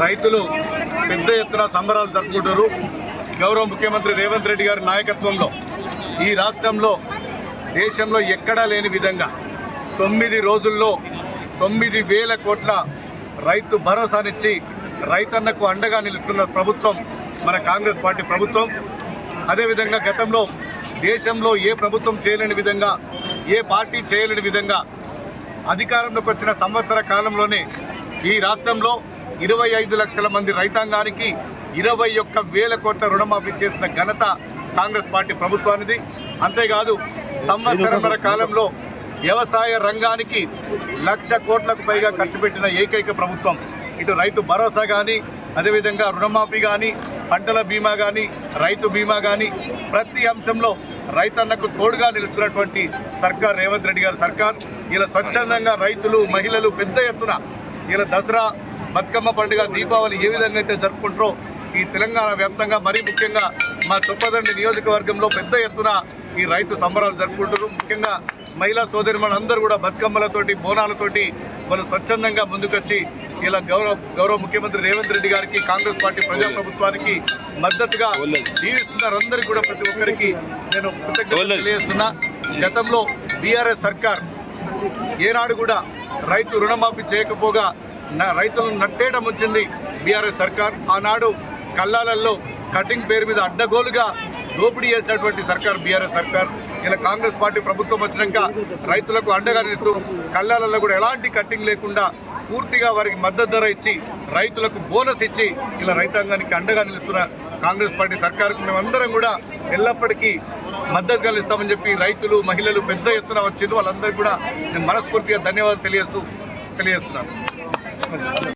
రైతులు పెద్ద ఎత్తున సంబరాలు జరుపుకుంటారు. గౌరవ ముఖ్యమంత్రి రేవంత్ రెడ్డి గారి నాయకత్వంలో ఈ రాష్ట్రంలో దేశంలో ఎక్కడా లేని విధంగా 9 రోజుల్లో 9,000 కోట్ల రైతు భరోసానిచ్చి రైతన్నకు అండగా నిలుస్తున్న ప్రభుత్వం మన కాంగ్రెస్ పార్టీ ప్రభుత్వం. అదేవిధంగా గతంలో దేశంలో ఏ ప్రభుత్వం చేయలేని విధంగా, ఏ పార్టీ చేయలేని విధంగా అధికారంలోకి వచ్చిన సంవత్సర కాలంలోనే ఈ రాష్ట్రంలో 25 లక్షల మంది రైతాంగానికి 21,000 కోట్ల రుణమాఫీ చేసిన ఘనత కాంగ్రెస్ పార్టీ ప్రభుత్వానిది. అంతేకాదు సంవత్సరన్నర కాలంలో వ్యవసాయ రంగానికి 1,00,000 కోట్లకు పైగా ఖర్చు పెట్టిన ఏకైక ప్రభుత్వం. ఇటు రైతు భరోసా కానీ, అదేవిధంగా రుణమాఫీ కానీ, పంటల బీమా కానీ, రైతు బీమా కానీ ప్రతి అంశంలో రైతన్నకు తోడుగా నిలుస్తున్నటువంటి సర్కార్ రేవంత్ రెడ్డి గారి సర్కార్. ఇలా స్వచ్ఛందంగా రైతులు, మహిళలు పెద్ద ఎత్తున ఇలా దసరా, బతుకమ్మ పండుగ, దీపావళి ఏ విధంగా అయితే జరుపుకుంటారో ఈ తెలంగాణ వ్యాప్తంగా మరీ ముఖ్యంగా మా చొప్పదండి నియోజకవర్గంలో పెద్ద ఎత్తున ఈ రైతు సంబరాలు జరుపుకుంటారు. ముఖ్యంగా మహిళా సోదరిమణులందరూ కూడా బతుకమ్మలతోటి, బోనాలతోటి వాళ్ళు స్వచ్ఛందంగా ముందుకొచ్చి ఇలా గౌరవ ముఖ్యమంత్రి రేవంత్ రెడ్డి గారికి, కాంగ్రెస్ పార్టీ ప్రజాప్రభుత్వానికి మద్దతుగా జీవిస్తున్నారు. అందరికీ కూడా ప్రతి ఒక్కరికి నేను కృతజ్ఞతలు తెలియజేస్తున్నా. గతంలో బీఆర్ఎస్ సర్కార్ ఏనాడు కూడా రైతు రుణమాఫీ చేయకపోగా రైతులను నట్టేట ముంచింది బీఆర్ఎస్ సర్కార్. ఆనాడు కల్లాలల్లో కటింగ్ పేరు మీద అడ్డగోలుగా దోపిడీ చేసినటువంటి సర్కార్ బీఆర్ఎస్ సర్కార్. ఇలా కాంగ్రెస్ పార్టీ ప్రభుత్వం వచ్చినాక రైతులకు అండగా నిలుస్తూ కల్లాలలో కూడా ఎలాంటి కట్టింగ్ లేకుండా పూర్తిగా వారికి మద్దతు ధర ఇచ్చి రైతులకు బోనస్ ఇచ్చి ఇలా రైతాంగానికి అండగా నిలుస్తున్న కాంగ్రెస్ పార్టీ సర్కారుకు మేమందరం కూడా ఎల్లప్పటికీ మద్దతుగా నిలుస్తామని చెప్పి రైతులు, మహిళలు పెద్ద ఎత్తున వచ్చిండ్రు. వాళ్ళందరికీ కూడా నేను మనస్ఫూర్తిగా ధన్యవాదాలు తెలియజేస్తున్నాను.